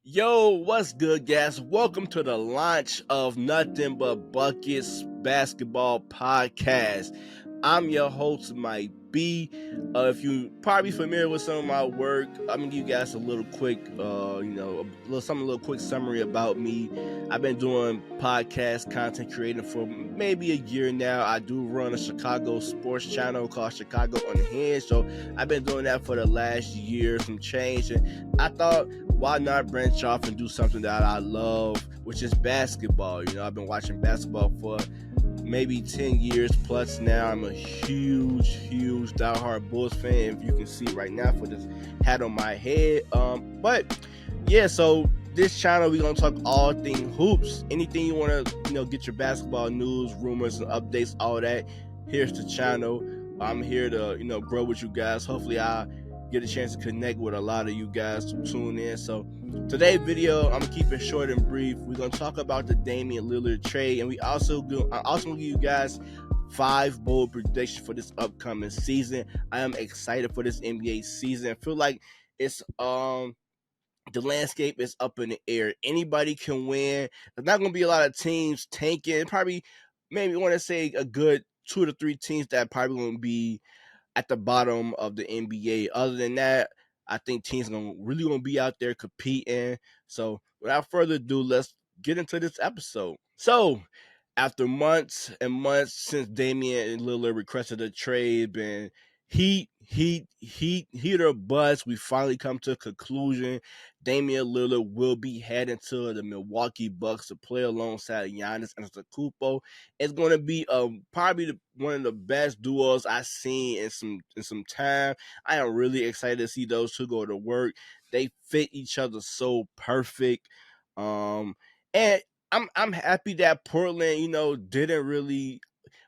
Yo, what's good, guys? Welcome to the launch of Nothing But Buckets Basketball Podcast. I'm your host, Mike B. If you probably familiar with some of my work, I'm gonna give you guys a little quick, a little quick summary about me. I've been doing podcast content creating for maybe a year now. I do run a Chicago sports channel called Chicago Unhinged, so I've been doing that for the last year, some change, and I thought, why not branch off and do something that I love, which is basketball. I've been watching basketball for maybe 10 years plus now. I'm a huge diehard Bulls fan, if you can see right now for this hat on my head. But yeah, so this channel we're gonna talk all things hoops. Anything you wanna, get your basketball news, rumors, and updates, all that. Here's the channel. I'm here to, grow with you guys. Hopefully I get a chance to connect with a lot of you guys to tune in. So today's video, I'm gonna keep it short and brief. We're gonna talk about the Damian Lillard trade, and I also gonna give you guys 5 bold predictions for this upcoming season. I am excited for this NBA season. I feel like it's the landscape is up in the air. Anybody can win. There's not gonna be a lot of teams tanking. Probably, maybe want to say a good 2 to 3 teams that probably gonna be at the bottom of the NBA. Other than that, I think teams really gonna be out there competing. So without further ado, let's get into this episode. So after months and months since Damian Lillard requested a trade, been heat or bust, we finally come to a conclusion. Damian Lillard will be heading to the Milwaukee Bucks to play alongside Giannis Antetokounmpo. It's going to be probably one of the best duos I've seen in some time. I am really excited to see those two go to work. They fit each other so perfect. And I'm happy that Portland, didn't really,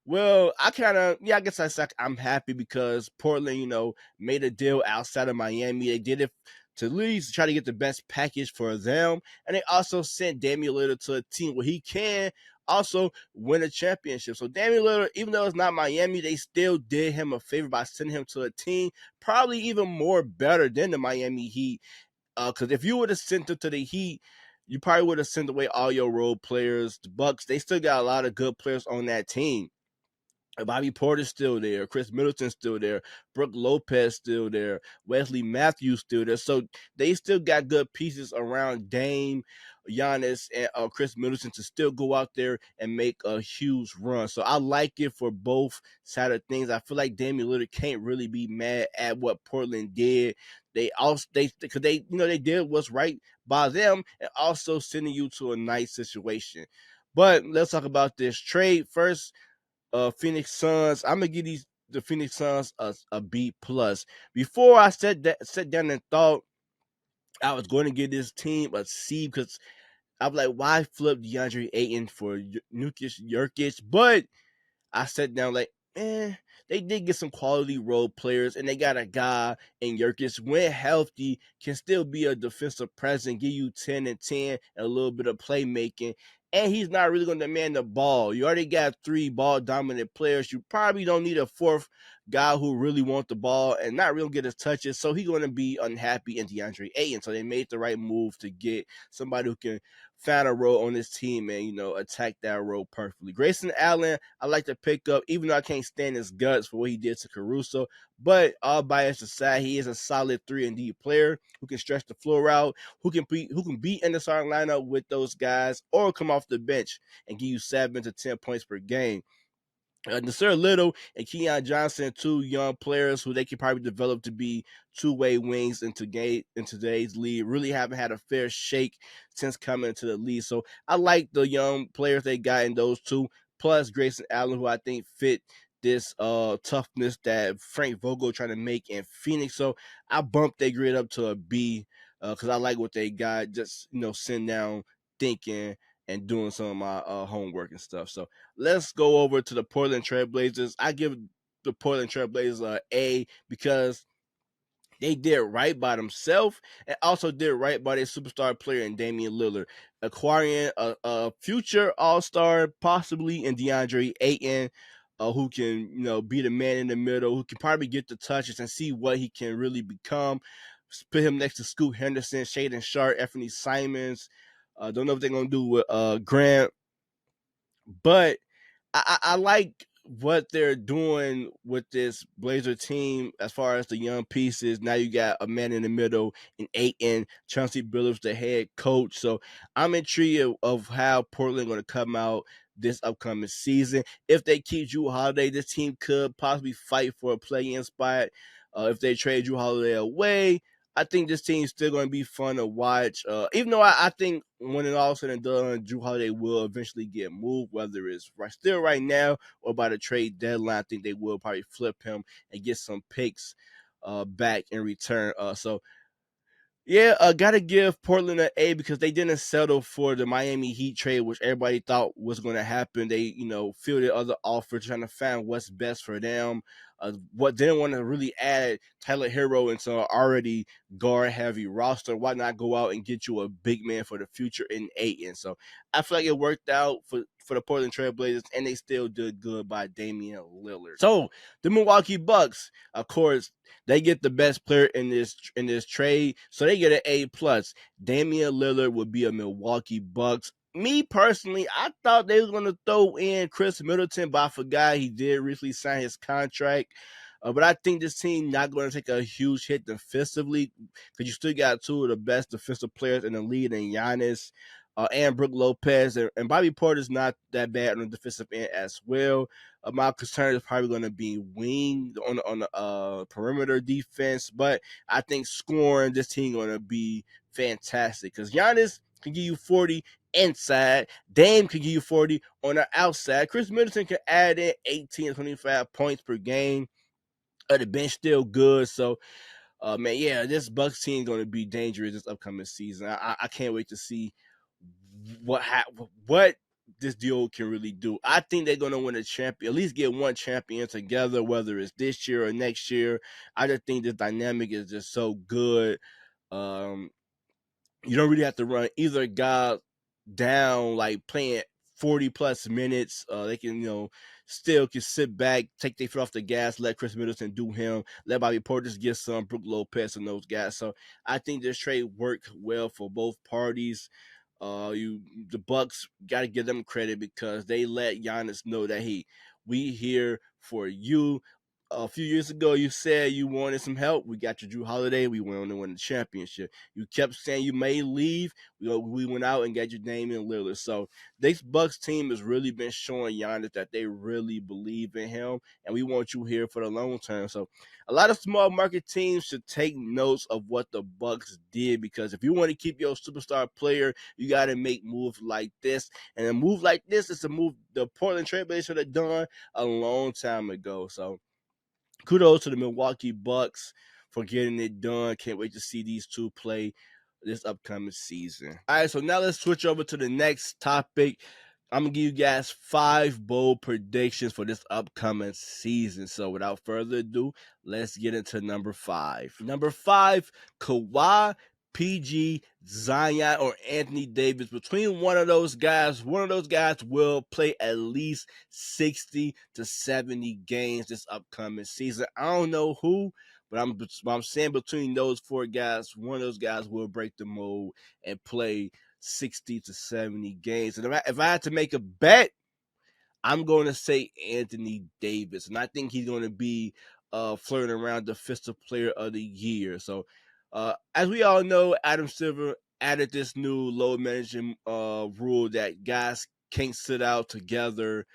well, I guess I'm happy because Portland, made a deal outside of Miami. They did it to at least try to get the best package for them. And they also sent Damian Lillard to a team where he can also win a championship. So Damian Lillard, even though it's not Miami, they still did him a favor by sending him to a team probably even more better than the Miami Heat. Because if you would have sent him to the Heat, you probably would have sent away all your role players. The Bucks, they still got a lot of good players on that team. Bobby Porter's still there. Chris Middleton's still there. Brooke Lopez still there. Wesley Matthews still there. So they still got good pieces around Dame, Giannis, and Chris Middleton to still go out there and make a huge run. So I like it for both side of things. I feel like Damian Lillard can't really be mad at what Portland did. Because they did what's right by them and also sending you to a nice situation. But let's talk about this trade first. Phoenix Suns. I'm gonna give the Phoenix Suns a B plus. Before I sat down and thought I was going to give this team a C because I'm like, why flip DeAndre Ayton for Nukic Jurkic? But I sat down like, they did get some quality role players, and they got a guy in Jurkic, when healthy, can still be a defensive presence, give you 10 and 10, and a little bit of playmaking. And he's not really going to demand the ball. You already got 3 ball dominant players. You probably don't need a 4th guy who really wants the ball and not really get his touches. So he's going to be unhappy in DeAndre Ayton. So they made the right move to get somebody who can find a role on this team and, attack that role perfectly. Grayson Allen, I like to pick up, even though I can't stand his guts for what he did to Caruso. But all bias aside, he is a solid 3-and-D player who can stretch the floor out, who can be in the starting lineup with those guys, or come off the bench and give you 7 to 10 points per game. Nasir Little and Keon Johnson, 2 young players who they could probably develop to be two-way wings in today's league. Really haven't had a fair shake since coming into the league. So I like the young players they got in those two, plus Grayson Allen, who I think fit this toughness that Frank Vogel trying to make in Phoenix. So I bumped their grade up to a B because I like what they got. Just sitting down thinking and doing some of my homework and stuff. So let's go over to the Portland Trailblazers. I give the Portland Trailblazers an A because they did right by themselves and also did right by their superstar player in Damian Lillard, acquiring a future All-Star possibly in DeAndre Ayton, who can be the man in the middle, who can probably get the touches and see what he can really become. put him next to Scoot Henderson, Shaden Sharp, Anthony Simons. Don't know what they're gonna do with Grant, but I like what they're doing with this Blazer team as far as the young pieces. Now you got a man in the middle in Aiton, Chauncey Billups, the head coach. So I'm intrigued of how Portland going to come out this upcoming season. If they keep Drew Holiday, this team could possibly fight for a play-in spot. If they trade Drew Holiday away, I think this team's still going to be fun to watch. Even though I think when it all said and done, Drew Holiday will eventually get moved, whether it's still right now or by the trade deadline. I think they will probably flip him and get some picks back in return. So yeah, gotta give Portland an A because they didn't settle for the Miami Heat trade, which everybody thought was going to happen. They, fielded other offers, trying to find what's best for them. What didn't want to really add Tyler Hero into an already guard heavy roster. Why not go out and get you a big man for the future in Aiton? So I feel like it worked out for the Portland Trailblazers, and they still did good by Damian Lillard. So the Milwaukee Bucks, of course, they get the best player in this trade, so they get an A plus. Damian Lillard would be a Milwaukee Bucks. Me personally, I thought they were going to throw in Chris Middleton, but I forgot he did recently sign his contract. But I think this team not going to take a huge hit defensively because you still got two of the best defensive players in the league in Giannis and Brook Lopez. And Bobby Porter's not that bad on the defensive end as well. My concern is probably going to be wing on the perimeter defense, but I think scoring this team going to be fantastic because Giannis can give you 40 inside. Dame can give you 40 on the outside. Chris Middleton can add in 18 to 25 points per game. The bench still good, so man, yeah, this Bucks team going to be dangerous this upcoming season. I can't wait to see what this deal can really do. I think they're going to win a champion, at least get one champion together, whether it's this year or next year. I just think this dynamic is just so good. Um, you don't really have to run either guy down like playing 40 plus minutes. They can, still can sit back, take their foot off the gas, let Chris Middleton do him, let Bobby Portis get some, Brook Lopez and those guys. So I think this trade worked well for both parties. The Bucks got to give them credit because they let Giannis know that we here for you. A few years ago, you said you wanted some help. We got you, Drew Holiday. We went on to win the championship. You kept saying you may leave. We went out and got you Damian Lillard. So this Bucks team has really been showing Giannis that they really believe in him, and we want you here for the long term. So a lot of small market teams should take notes of what the Bucks did because if you want to keep your superstar player, you got to make moves like this. And a move like this is a move the Portland Trailblazers should have done a long time ago. So kudos to the Milwaukee Bucks for getting it done. Can't wait to see these two play this upcoming season. All right, so now let's switch over to the next topic. I'm going to give you guys 5 bold predictions for this upcoming season. So without further ado, let's get into number 5. Number 5, Kawhi, PG, Zion, or Anthony Davis. Between one of those guys will play at least 60 to 70 games this upcoming season. I don't know who, but I'm saying between those 4 guys, one of those guys will break the mold and play 60 to 70 games. And if I had to make a bet, I'm going to say Anthony Davis. And I think he's going to be flirting around Defensive Player of the Year. So, as we all know, Adam Silver added this new load management rule that guys can't sit out together.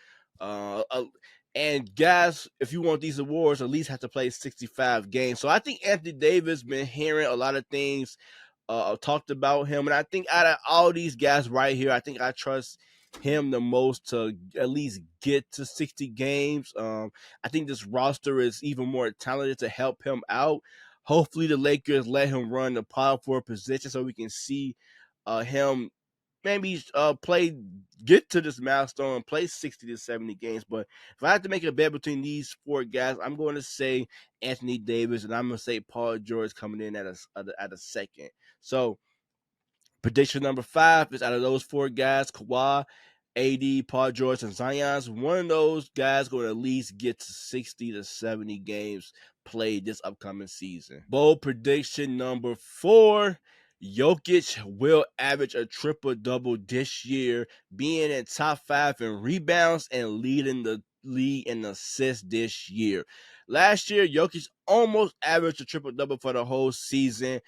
And guys, if you want these awards, at least have to play 65 games. So I think Anthony Davis been hearing a lot of things talked about him. And I think out of all these guys right here, I think I trust him the most to at least get to 60 games. I think this roster is even more talented to help him out. Hopefully the Lakers let him run the power forward position so we can see him maybe get to this milestone and play 60 to 70 games. But if I have to make a bet between these 4 guys, I'm going to say Anthony Davis, and I'm going to say Paul George coming in at a second. So prediction number 5 is out of those 4 guys, Kawhi, AD, Paul George, and Zion's, one of those guys going to at least get to 60 to 70 games played this upcoming season. Bold prediction number 4. Jokic will average a triple-double this year, being in top 5 in rebounds and leading the league in assists this year. Last year, Jokic almost averaged a triple-double for the whole season.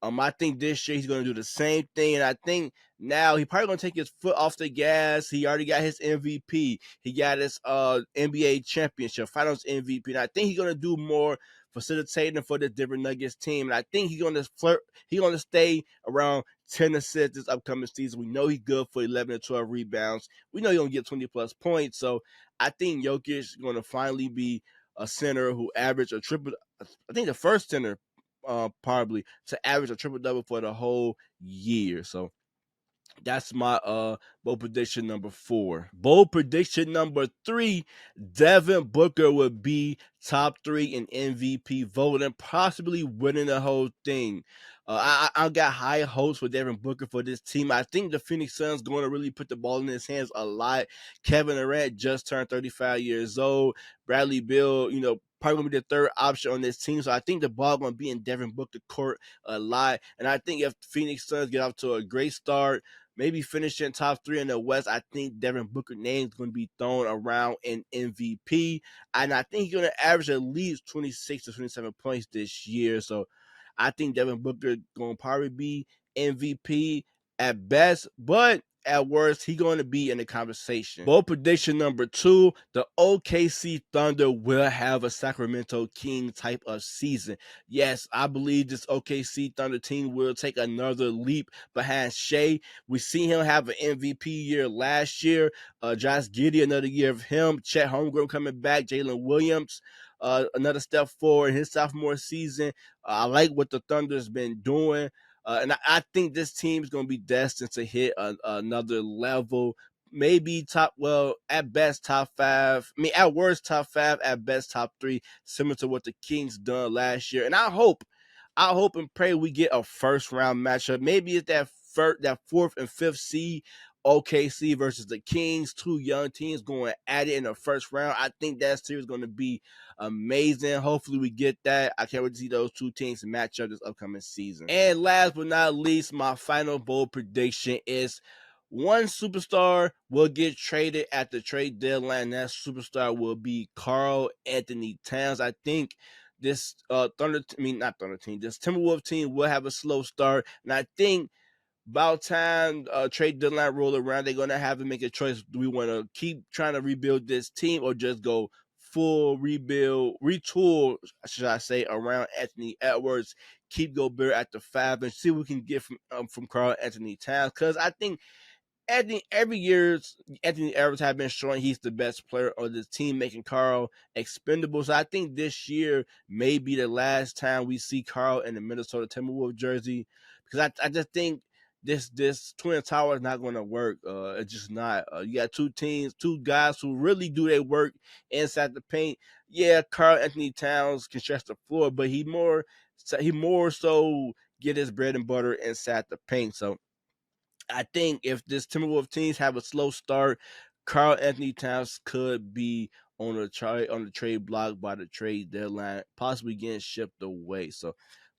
I think this year he's going to do the same thing, and I think now he probably going to take his foot off the gas. He already got his MVP. He got his NBA championship, Finals MVP, and I think he's going to do more facilitating for the Denver Nuggets team. And I think he's going to flirt. He's going to stay around 10 assists this upcoming season. We know he's good for 11 to 12 rebounds. We know he's going to get 20 plus points. So I think Jokic is going to finally be a center who averaged a triple. I think the first center probably to average a triple double for the whole year. So that's my bold prediction number 4. Bold prediction number 3, Devin Booker would be top 3 in MVP voting, possibly winning the whole thing. I got high hopes for Devin Booker for this team. I think the Phoenix Suns going to really put the ball in his hands a lot. Kevin Durant just turned 35 years old. Bradley Beal, probably going to be the third option on this team. So I think the ball going to be in Devin Booker court a lot. And I think if Phoenix Suns get off to a great start, maybe finishing top 3 in the West, I think Devin Booker name is going to be thrown around in MVP. And I think he's going to average at least 26 to 27 points this year. So I think Devin Booker going to probably be MVP at best, but at worst, he's going to be in the conversation. Bold prediction number 2, the OKC Thunder will have a Sacramento King type of season. Yes, I believe this OKC Thunder team will take another leap behind Shea. We seen him have an MVP year last year. Josh Giddey, another year of him. Chet Holmgren coming back. Jalen Williams, another step forward in his sophomore season. I like what the Thunder's been doing. And I think this team is going to be destined to hit another level. Maybe at best top 5. I mean, at worst top 5, at best top 3, similar to what the Kings done last year. And I hope and pray we get a first round matchup. Maybe it's that 4th and 5th seed, OKC versus the Kings, 2 young teams going at it in the first round. I think that series is going to be amazing. Hopefully we get that. I can't wait to see those 2 teams match up this upcoming season. And last but not least, my final bold prediction is one superstar will get traded at the trade deadline. That superstar will be Karl Anthony Towns. I think this this Timberwolves team will have a slow start, and I think about time trade deadline roll around, they're going to have to make a choice. Do we want to keep trying to rebuild this team or just go full retool, should I say, around Anthony Edwards, keep Gobert at the 5 and see what we can get from Karl Anthony Towns? Because I think every year Anthony Edwards have been showing he's the best player on this team, making Karl expendable. So I think this year may be the last time we see Karl in the Minnesota Timberwolves jersey, because I just think this Twin Tower is not going to work. It's just not. You got 2 teams, 2 guys who really do their work inside the paint. Yeah, Karl Anthony Towns can stretch the floor, but he more so get his bread and butter inside the paint. So I think if this Timberwolves teams have a slow start, Karl Anthony Towns could be on the trade block by the trade deadline, possibly getting shipped away. So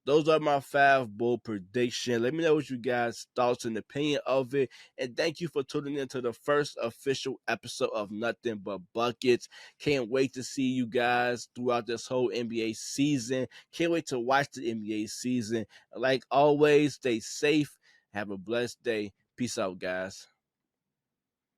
those are my 5 bold predictions. Let me know what you guys' thoughts and opinion of it. And thank you for tuning in to the first official episode of Nothing But Buckets. Can't wait to see you guys throughout this whole NBA season. Can't wait to watch the NBA season. Like always, stay safe. Have a blessed day. Peace out, guys.